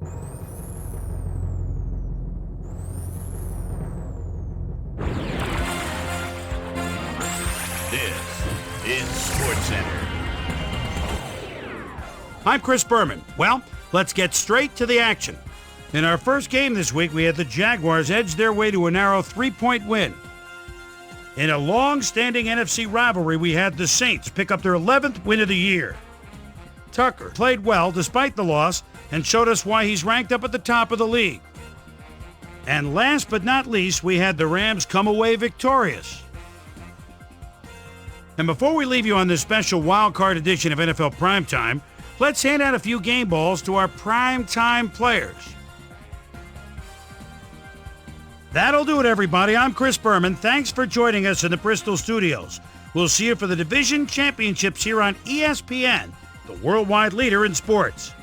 This is SportsCenter. I'm Chris Berman. Well, let's get straight to the action. In our first game this week, we had the Jaguars edge their way to a narrow 3-point win. In a long-standing NFC rivalry, we had the Saints pick up their 11th win of the year. Tucker played well despite the loss and showed us why he's ranked up at the top of the league. And last but not least, we had the Rams come away victorious. And before we leave you on this special wild card edition of NFL Primetime, let's hand out a few game balls to our primetime players. That'll do it, everybody. I'm Chris Berman. Thanks for joining us in the Bristol studios. We'll see you for the Division Championships here on ESPN, the worldwide leader in sports.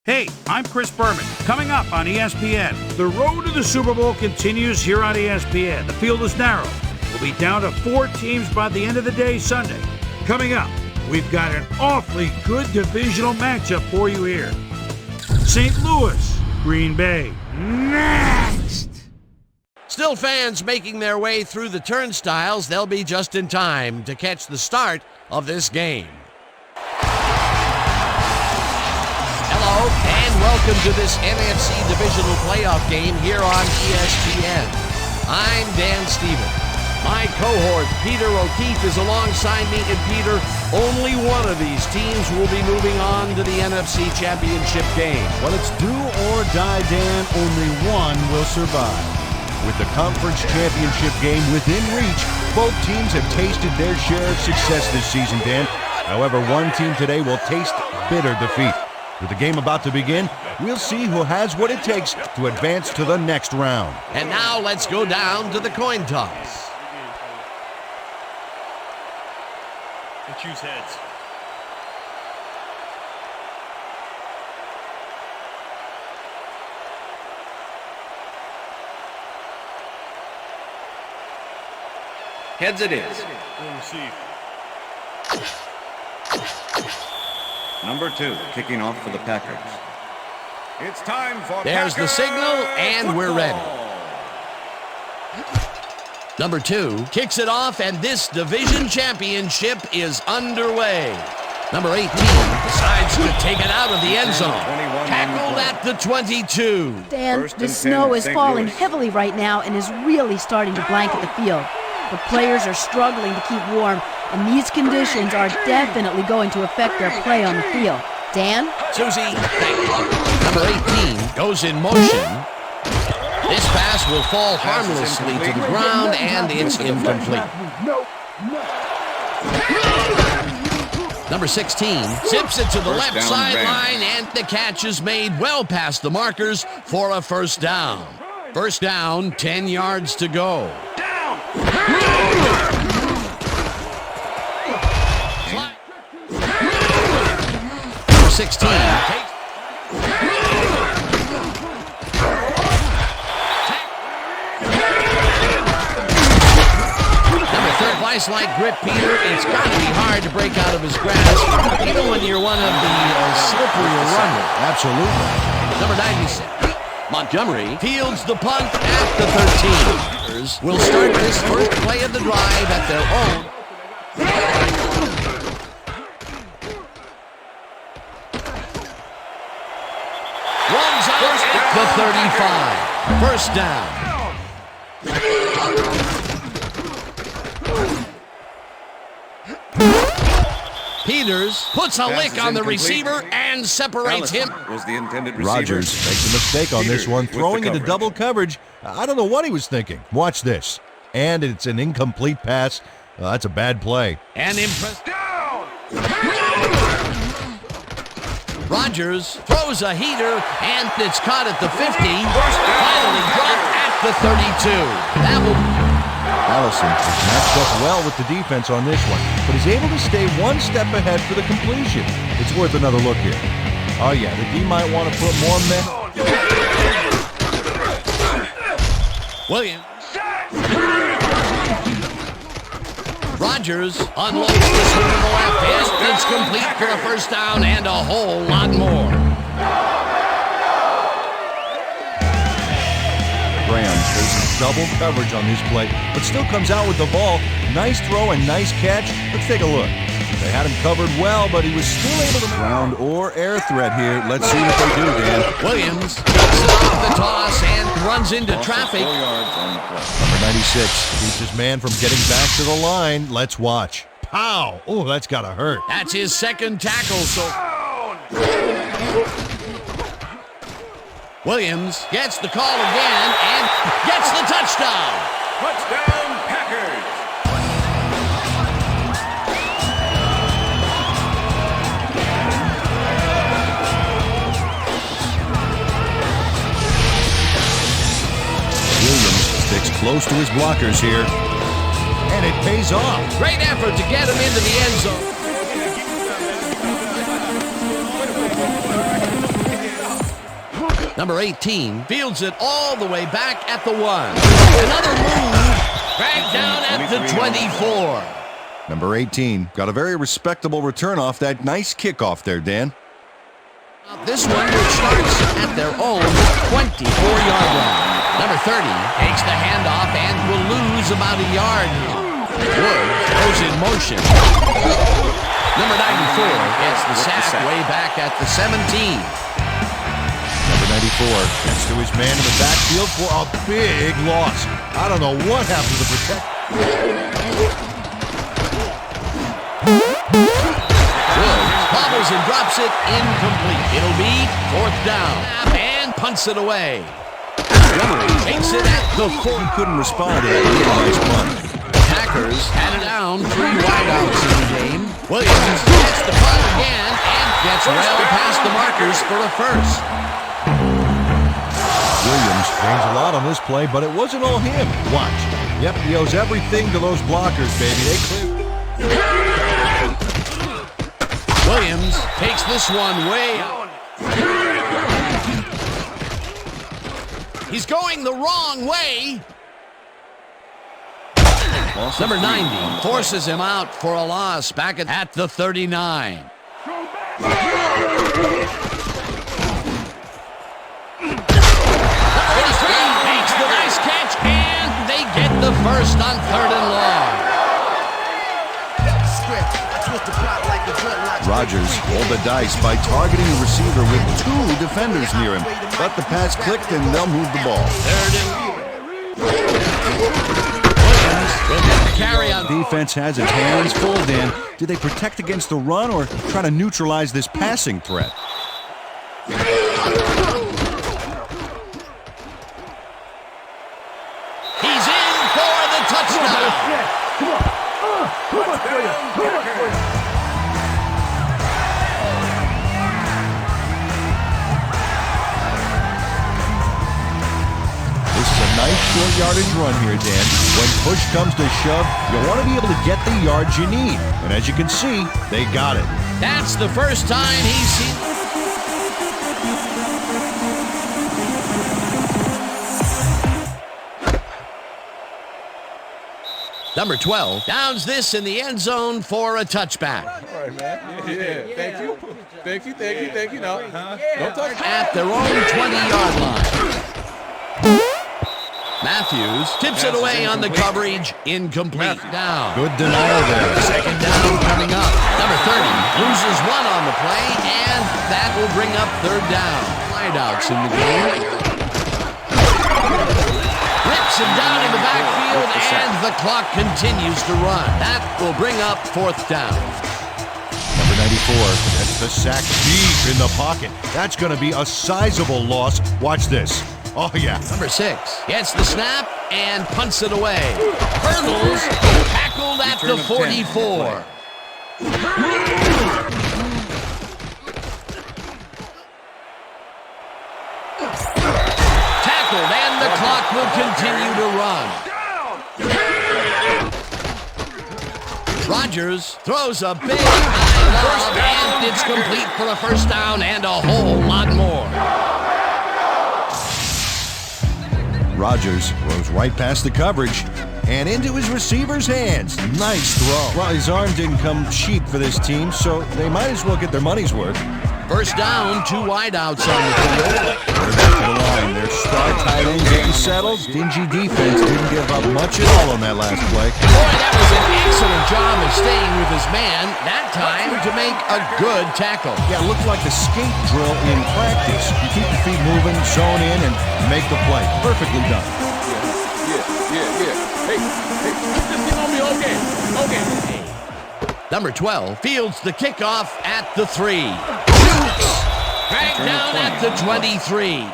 Hey, I'm Chris Berman. Coming up on ESPN, the road to the Super Bowl continues here on ESPN. The field is narrow. We'll be down to 4 teams by the end of the day Sunday. Coming up, we've got an awfully good divisional matchup for you here. St. Louis, Green Bay, next! Still fans making their way through the turnstiles. They'll be just in time to catch the start of this game. Hello, and welcome to this NFC Divisional Playoff game here on ESPN. I'm Dan Stevens. My cohort, Peter O'Keefe, is alongside me, and Peter, only one of these teams will be moving on to the NFC Championship game. Well, it's do or die, Dan. Only one will survive. With the conference championship game within reach, both teams have tasted their share of success this season, Dan. However, one team today will taste bitter defeat. With the game about to begin, we'll see who has what it takes to advance to the next round. And now let's go down to the coin toss. Choose heads. Heads it is. Will receive. Number 2, kicking off for the Packers. It's time for There's the signal, and we're ready. Number 2 kicks it off, and this division championship is underway. Number 18 decides to take it out of the end zone. Tackled at the 22. Dan, the snow is falling heavily right now and is really starting to blanket the field. The players are struggling to keep warm, and these conditions are definitely going to affect their play on the field. Dan? Susie, number 18 goes in motion. This pass will fall harmlessly to the ground, and it's incomplete. Number 16 zips it to the left sideline, and the catch is made well past the markers for a first down. First down, 10 yards to go. Number 16 like grip, Peter. It's got to be hard to break out of his grasp, even when you're one of the slipperier runners. Absolutely. Number 96, Montgomery fields the punt at the 13. Will start this first play of the drive at their own. Runs out at the 35. First down. Peters puts a lick on the receiver and separates him. Was the intended receiver. Rodgers makes a mistake on this one, throwing into double coverage. I don't know what he was thinking. Watch this. And it's an incomplete pass. That's a bad play. And Rodgers throws a heater, and it's caught at the 50. Finally dropped at the 32. That will... Allison is matched up well with the defense on this one, but is able to stay one step ahead for the completion. It's worth another look here. Oh yeah, the D might want to put more men. Williams Rogers unloads this one to the left. It's complete for a first down and a whole lot more. Graham faces double coverage on this play, but still comes out with the ball. Nice throw and nice catch. Let's take a look. They had him covered well, but he was still able to ground or air threat here. Let's see what they do, Dan. Williams gets it off the toss and runs into traffic. 4 yards on the play. Number 96 keeps his man from getting back to the line. Let's watch. Pow! Oh, that's got to hurt. That's his second tackle, so Williams gets the call again and gets the touchdown. Touchdown, Packers. Williams sticks close to his blockers here, and it pays off. Great effort to get him into the end zone. Number 18 fields it all the way back at the 1. Another move, dragged down at the 24. Number 18 got a very respectable return off that nice kickoff there, Dan. This one starts at their own 24-yard line. Number 30 takes the handoff and will lose about a yard. Woods goes in motion. Number 94 gets the sack way back at the 17. Number 94 gets to his man in the backfield for a big loss. I don't know what happened to the protect. Woods bobbles and drops it incomplete. It'll be 4th down and punts it away. Takes it at the 4. He couldn't respond to that really nice punt. Packers had it down, 3 wideouts in the game. Williams gets the punt again and gets well past the markers for a first. Williams gains a lot on this play, but it wasn't all him. Watch. Yep, he owes everything to those blockers, baby. They clear. Williams takes this one way out. He's going the wrong way. Number 90 forces him out for a loss back at the 39. Makes the nice catch, and they get the first on 3rd and long. Rogers rolled the dice by targeting the receiver with 2 defenders near him. Let the pass clicked, and they'll move the ball. 3rd and Williams will get the carry on. Defense has its hands full, Dan. Do they protect against the run or try to neutralize this passing threat? He's in for the touchdown. This is a nice short yardage run here, Dan. When push comes to shove, you want to be able to get the yards you need. And as you can see, they got it. That's the first time he's seen. Number 12 downs this in the end zone for a touchback. All right, man. Yeah. Thank you. No. Don't touch me. At their own 20-yard line. Matthews tips it away on the coverage. Incomplete. Down. Good denial there. Second down coming up. Number 30 loses one on the play, and that will bring up 3rd down. Wideouts in the game. Rips him down in the backfield, and the clock continues to run. That will bring up 4th down. Number 94 gets the sack deep in the pocket. That's going to be a sizable loss. Watch this. Oh, yeah. Number 6 gets the snap and punts it away. Hurdles, tackled at the 44. Tackled, and the clock will continue to run. Rodgers throws a big high lob, and it's complete for a first down and a whole lot more. Rodgers throws right past the coverage, and into his receiver's hands. Nice throw. Well, his arm didn't come cheap for this team, so they might as well get their money's worth. First down, 2 wideouts on the field. Back to the line. Their star tight end getting settled. Dingy defense didn't give up much at all on that last play. Boy, that was an excellent job of staying with his man. That time to make a good tackle. Yeah, it looked like a skate drill in practice. You keep your feet moving, zone in, and make the play. Perfectly done. Yeah. Hey, just get on me, okay. Number 12 fields the kickoff at the 3. Dragged down at the 23.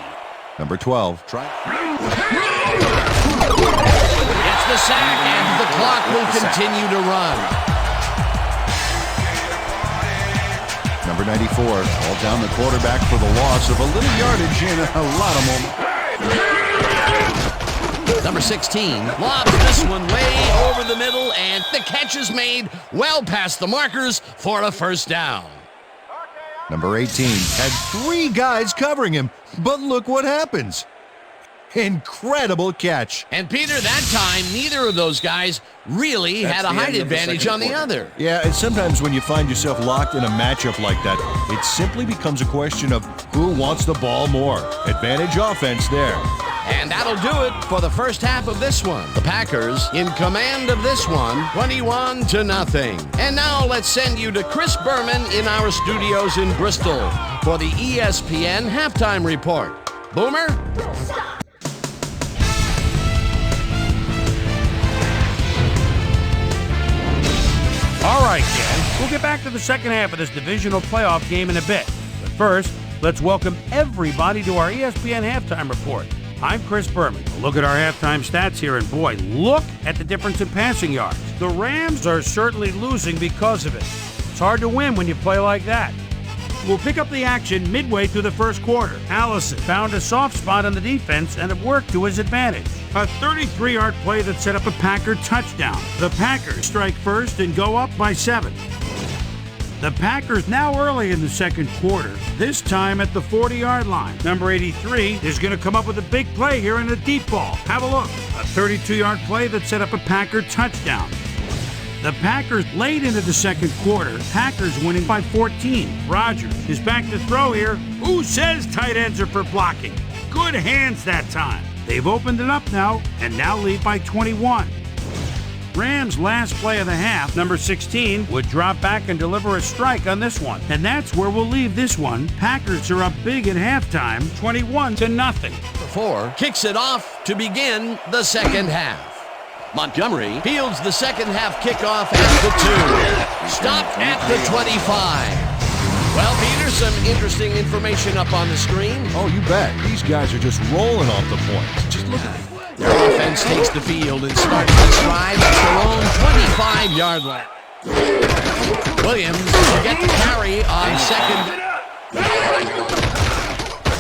Number 12. Gets the sack, and the clock will continue to run. Number 94. All down the quarterback for the loss of a little yardage in a lot of moments. Number 16 lobs this one way over the middle, and the catch is made well past the markers for a first down. Number 18 had 3 guys covering him, but look what happens. Incredible catch. And Peter, that time, neither of those guys really had a height advantage on the other. Yeah, and sometimes when you find yourself locked in a matchup like that, it simply becomes a question of who wants the ball more. Advantage offense there. And that'll do it for the first half of this one. The Packers in command of this one, 21-0. And now let's send you to Chris Berman in our studios in Bristol for the ESPN halftime report. Boomer? All right, Dan, we'll get back to the second half of this divisional playoff game in a bit. But first, let's welcome everybody to our ESPN halftime report. I'm Chris Berman. We'll look at our halftime stats here, and boy, look at the difference in passing yards. The Rams are certainly losing because of it. It's hard to win when you play like that. We'll pick up the action midway through the first quarter. Allison found a soft spot on the defense, and it worked to his advantage. A 33-yard play that set up a Packer touchdown. The Packers strike first and go up by 7. The Packers now early in the second quarter, this time at the 40-yard line. Number 83 is going to come up with a big play here in a deep ball. Have a look. A 32-yard play that set up a Packer touchdown. The Packers late into the second quarter. Packers winning by 14. Rodgers is back to throw here. Who says tight ends are for blocking? Good hands that time. They've opened it up now and now lead by 21. Rams' last play of the half, number 16, would drop back and deliver a strike on this one. And that's where we'll leave this one. Packers are up big at halftime, 21-0. 4 kicks it off to begin the second half. Montgomery fields the second half kickoff at the 2. Stopped at the 25. Well, Peter, some interesting information up on the screen. Oh, you bet. These guys are just rolling off the points. Just look at it. Their offense takes the field and starts to stride at their own 25-yard line. Williams will get the carry on second.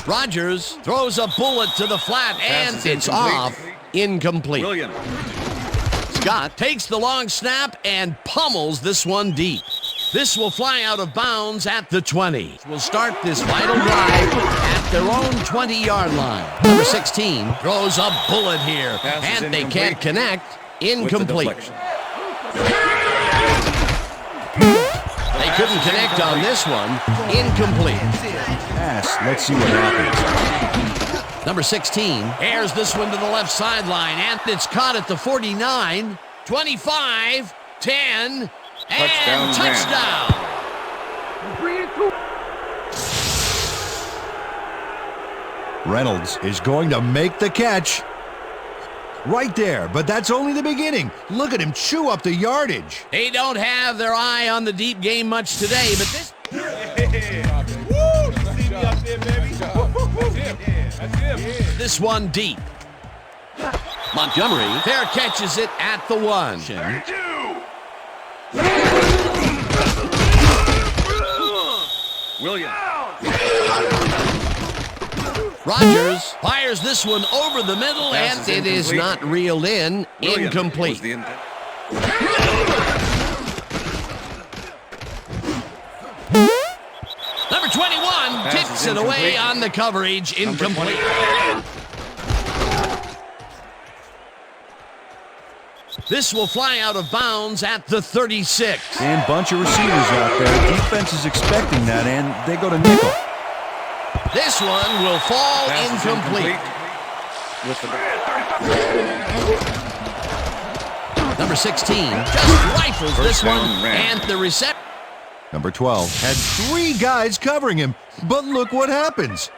Rodgers throws a bullet to the flat, and it's off. Incomplete. Scott takes the long snap and pummels this one deep. This will fly out of bounds at the 20. We'll start this vital drive at their own 20-yard line. Number 16 throws a bullet here, and they can't connect. Incomplete. They couldn't connect on this one. Incomplete. Pass. Let's see what happens. Number 16 airs this one to the left sideline, and it's caught at the 49, 25, 10, and touchdown. Reynolds is going to make the catch. Right there, but that's only the beginning. Look at him chew up the yardage. They don't have their eye on the deep game much today, but this... This one deep. Montgomery fair catches it at the 1. Williams. Rodgers fires this one over the middle, and it is not reeled in. Incomplete. Number 21 tips it away on the coverage. Incomplete. This will fly out of bounds at the 36. And bunch of receivers out there. Defense is expecting that, and they go to nickel. This one will fall Pass is incomplete. With the Number 16 just rifles this one, down, Ram. and the reception. Number 12 had 3 guys covering him, but look what happens.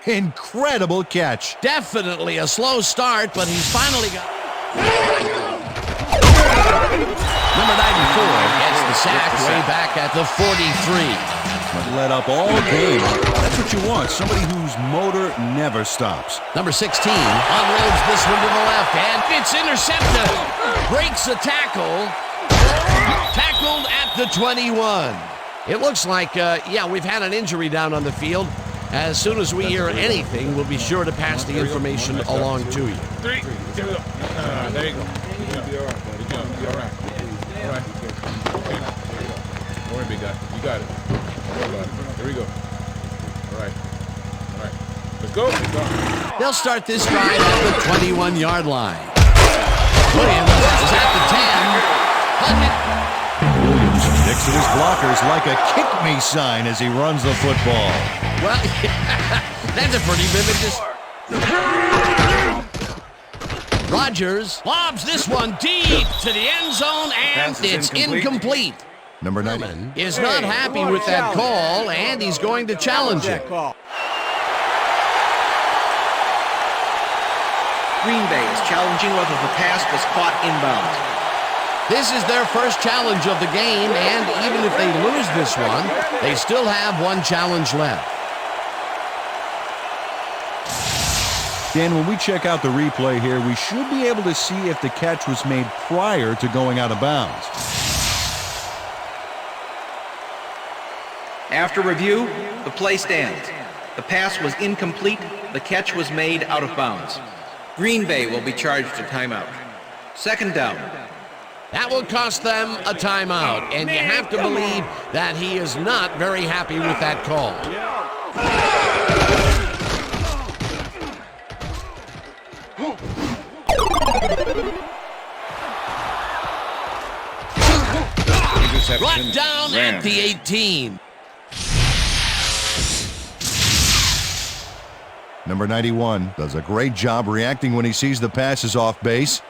Incredible catch. Definitely a slow start, but he's finally got. Number 94 gets the sack way back at the 43. But let up all game. That's what you want, somebody whose motor never stops. Number 16 unloads this one to the left, and it's intercepted. Breaks the tackle. Tackled at the 21. It looks like, we've had an injury down on the field. As soon as we hear anything, we'll be sure to pass the information along to you. 3, 2, there you go. You'll be all right, buddy. You'll be all right. All right. Okay. Don't worry, big guy. You got it. Don't worry about it. There we go. All right. Let's go. They'll start this drive at the 21-yard line. Williams is at the 10. Williams sticks to his blockers like a kick-me sign as he runs the football. Well, that's a pretty vivid. Rogers lobs this one deep to the end zone, and Pass is it's incomplete. Number 9 Is not happy with that call, and he's going to challenge it. Green Bay is challenging whether the pass was caught inbounds. This is their first challenge of the game, and even if they lose this one, they still have one challenge left. Dan, when we check out the replay here, we should be able to see if the catch was made prior to going out of bounds. After review, the play stands. The pass was incomplete. The catch was made out of bounds. Green Bay will be charged a timeout. Second down. That will cost them a timeout, and you have to believe that he is not very happy with that call. Brought down at the 18. Number 91 does a great job reacting when he sees the pass is off base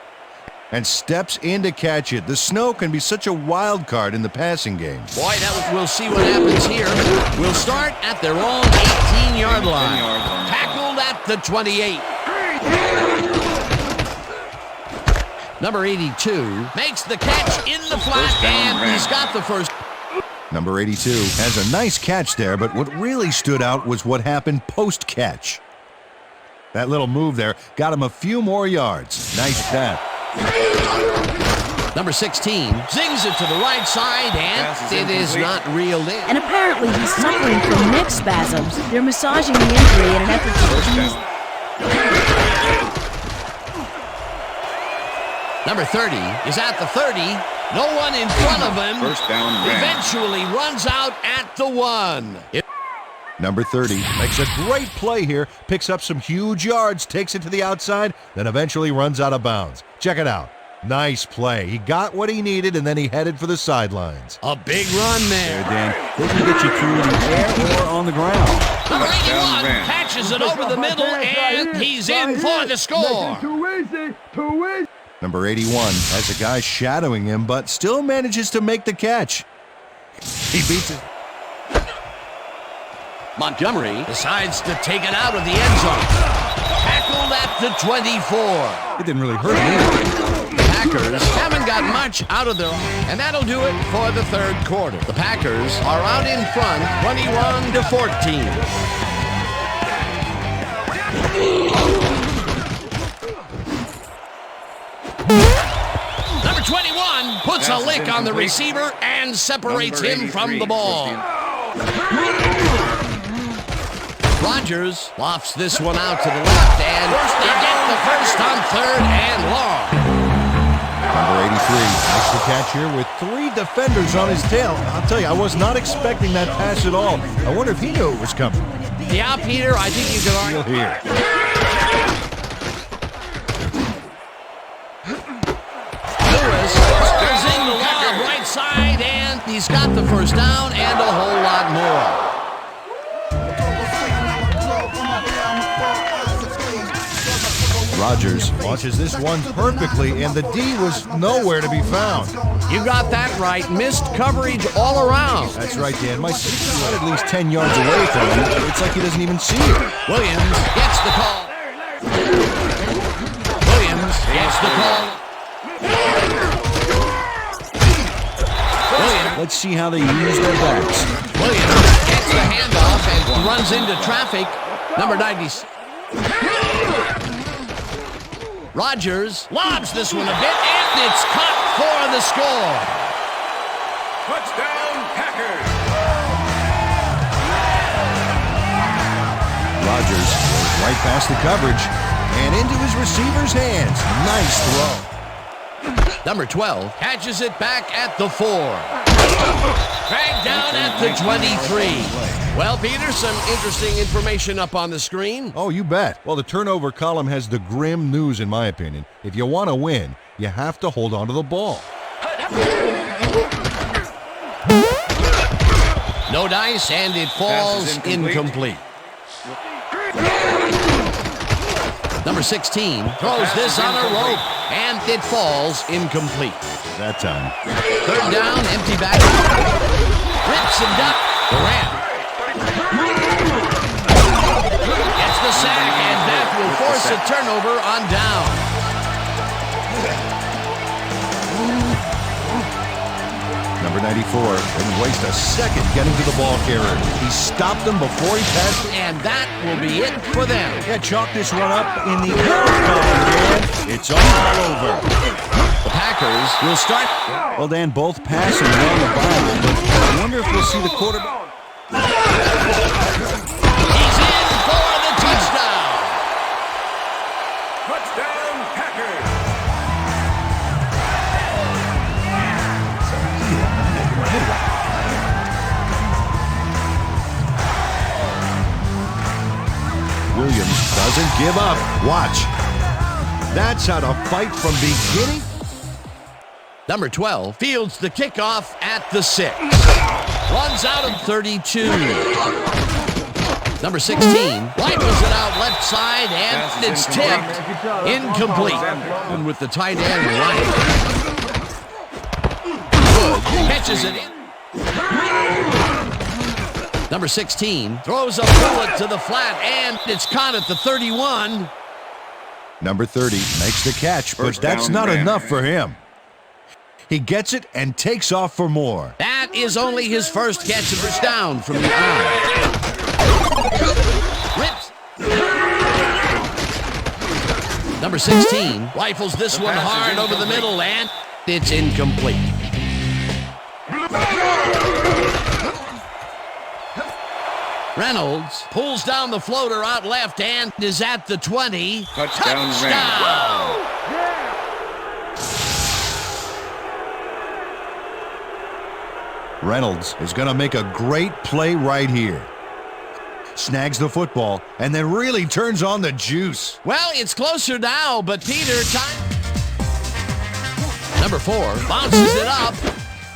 and steps in to catch it. The snow can be such a wild card in the passing game. Boy, we'll see what happens here. We'll start at their own 18-yard line. Tackled at the 28. Number 82 makes the catch in the flat, and he's got the first. Number 82 has a nice catch there, but what really stood out was what happened post-catch. That little move there got him a few more yards. Nice pass. Number 16 zings it to the right side, and it is not reeled in. And apparently he's suffering from neck spasms. They're massaging the injury in an effort to ease. Number 30 is at the 30. No one in front of him. First down, Ram. Eventually runs out at the 1. Number 30 makes a great play here, picks up some huge yards, takes it to the outside, then eventually runs out of bounds. Check it out. Nice play. He got what he needed, and then he headed for the sidelines. A big run there. Dan, they can get you through the air or on the ground. Number 81 Ram. catches it over the middle, and he's in for the score. Number 81 has a guy shadowing him, but still manages to make the catch. He beats it. Montgomery decides to take it out of the end zone. Tackled at the 24. It didn't really hurt him either. The Packers haven't got much out of them, and that'll do it for the third quarter. The Packers are out in front, 21-14. Number 21 puts a lick on the receiver and separates him from the ball. Rogers lofts this one out to the left, and they get the first on 3rd and long. Number 83 makes the catch here with 3 defenders on his tail. I'll tell you, I was not expecting that pass at all. I wonder if he knew it was coming. Yeah, Peter, I think you can argue Here. He's got the first down and a whole lot more. Rodgers launches this one perfectly, and the D was nowhere to be found. You got that right. Missed coverage all around. That's right, Dan. My sister's at least 10 yards away from him. It's like he doesn't even see it. Williams gets the call. Williams gets the call. Williams. Let's see how they use their backs. Williams gets the handoff and runs into traffic. Number 90. Rodgers lobs this one a bit, and it's caught for the score. Touchdown, Packers. Rodgers goes right past the coverage and into his receiver's hands. Nice throw. Number 12 catches it back at the 4. Dragged down at the 23. Well, Peter, some interesting information up on the screen. Oh, you bet. Well, the turnover column has the grim news, in my opinion. If you want to win, you have to hold on to the ball. No dice, and it falls incomplete. Number 16 throws this on a rope, and it falls incomplete. That time. Third down, empty back. Rips and duck. Durant gets the sack, and that will force a turnover on down. Number 94 didn't waste a second getting to the ball carrier. He stopped him before he passed it. And that will be it for them. Yeah, chalk this one up in the column, Dan. It's all over. The Packers will start. Well, Dan, both pass and run the Bible, but I wonder if we'll see the quarterback. He's in for the touchdown. Touchdown, Packers. Williams doesn't give up. Watch. That's how to fight from beginning. Number 12 fields the kickoff at the 6. Runs out of 32. Number 16 rifles it out left side, and it's tipped incomplete. And with the tight end right. Good catches it in. Number 16 throws a bullet to the flat, and it's caught at the 31. Number 30 makes the catch, but that's not enough for him. He gets it and takes off for more. That is only his first catch of first down from the eye. Rips. Number 16 rifles this one hard over the middle, and it's incomplete. Reynolds pulls down the floater out left and is at the 20. Touchdown. Reynolds is going to make a great play right here. Snags the football and then really turns on the juice. Well, it's closer now, but Peter time. Number 4 bounces it up.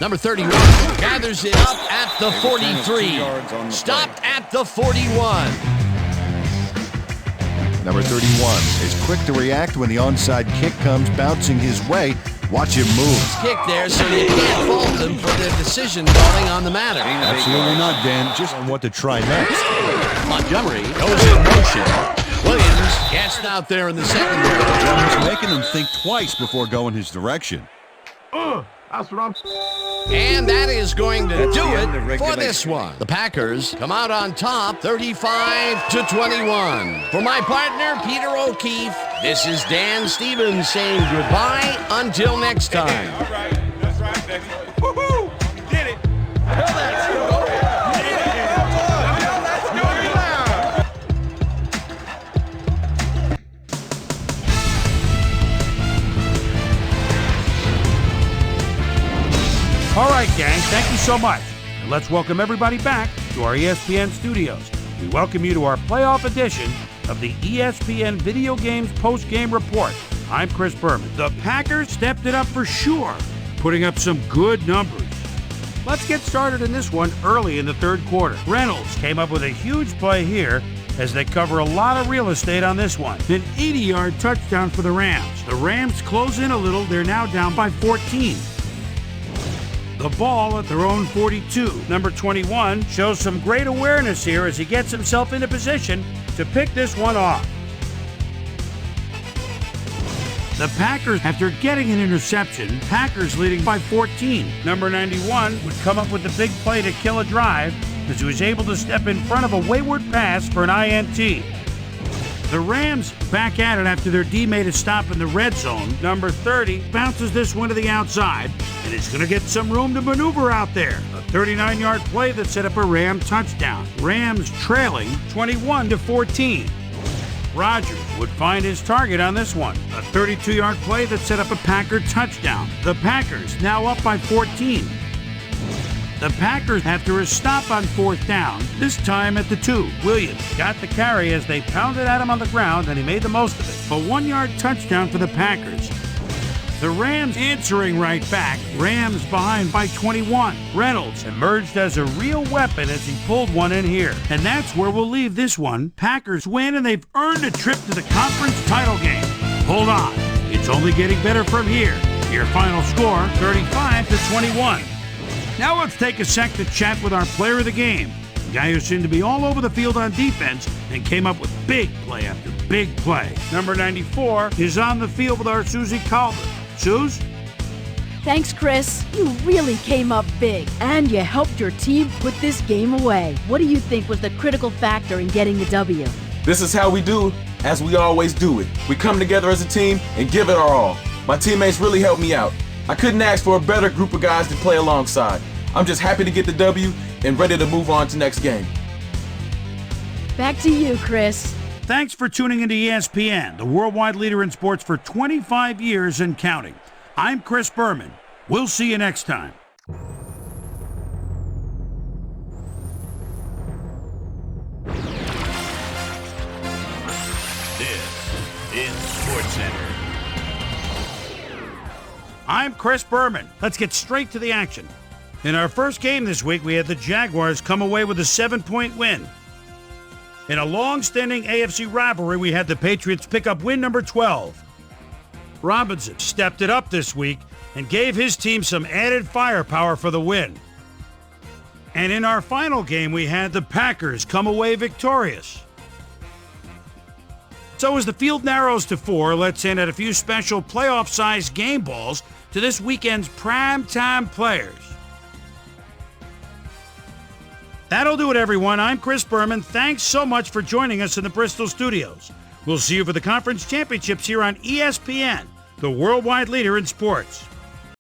Number 31 gathers it up at the 43. Stopped at the 41. Number 31 is quick to react when the onside kick comes bouncing his way. Watch him move. Kick there, so you can't fault them for their decision calling on the matter. Absolutely not, Dan. Just on what to try next. Montgomery goes in motion. Williams gets out there in the secondary. He's making him think twice before going his direction. That's what I'm. And that is going to do it for this one. The Packers come out on top, 35-21. For my partner, Peter O'Keefe, this is Dan Stevens saying goodbye until next time. All right. That's right, baby. Woo-hoo! Get it. Let's go. All right, gang, thank you so much. And let's welcome everybody back to our ESPN studios. We welcome you to our playoff edition of the ESPN Video Games Post-Game Report. I'm Chris Berman. The Packers stepped it up for sure, putting up some good numbers. Let's get started in this one early in the third quarter. Reynolds came up with a huge play here as they cover a lot of real estate on this one. An 80-yard touchdown for the Rams. The Rams close in a little. They're now down by 14. The ball at their own 42. Number 21 shows some great awareness here as he gets himself into position to pick this one off. The Packers, after getting an interception, Packers leading by 14. Number 91 would come up with the big play to kill a drive as he was able to step in front of a wayward pass for an INT. The Rams back at it after their D made a stop in the red zone. Number 30 bounces this one to the outside, and is going to get some room to maneuver out there. A 39-yard play that set up a Ram touchdown. Rams trailing 21-14. Rodgers would find his target on this one. A 32-yard play that set up a Packer touchdown. The Packers now up by 14. The Packers after a stop on fourth down, this time at the 2. Williams got the carry as they pounded at him on the ground, and he made the most of it. A 1-yard touchdown for the Packers. The Rams answering right back. Rams behind by 21. Reynolds emerged as a real weapon as he pulled one in here. And that's where we'll leave this one. Packers win, and they've earned a trip to the conference title game. Hold on. It's only getting better from here. Your final score, 35-21. Now let's take a sec to chat with our player of the game. A guy who seemed to be all over the field on defense and came up with big play after big play. Number 94 is on the field with our Susie Calder. Suze? Thanks, Chris. You really came up big, and you helped your team put this game away. What do you think was the critical factor in getting the W? This is how we do, as we always do it. We come together as a team and give it our all. My teammates really helped me out. I couldn't ask for a better group of guys to play alongside. I'm just happy to get the W and ready to move on to next game. Back to you, Chris. Thanks for tuning into ESPN, the worldwide leader in sports for 25 years and counting. I'm Chris Berman. We'll see you next time. This is SportsCenter. I'm Chris Berman. Let's get straight to the action. In our first game this week, we had the Jaguars come away with a 7-point win. In a long-standing AFC rivalry, we had the Patriots pick up win number 12. Robinson stepped it up this week and gave his team some added firepower for the win. And in our final game, we had the Packers come away victorious. So as the field narrows to 4, let's end at a few special playoff-sized game balls to this weekend's primetime players. That'll do it, everyone. I'm Chris Berman. Thanks so much for joining us in the Bristol studios. We'll see you for the conference championships here on ESPN, the worldwide leader in sports.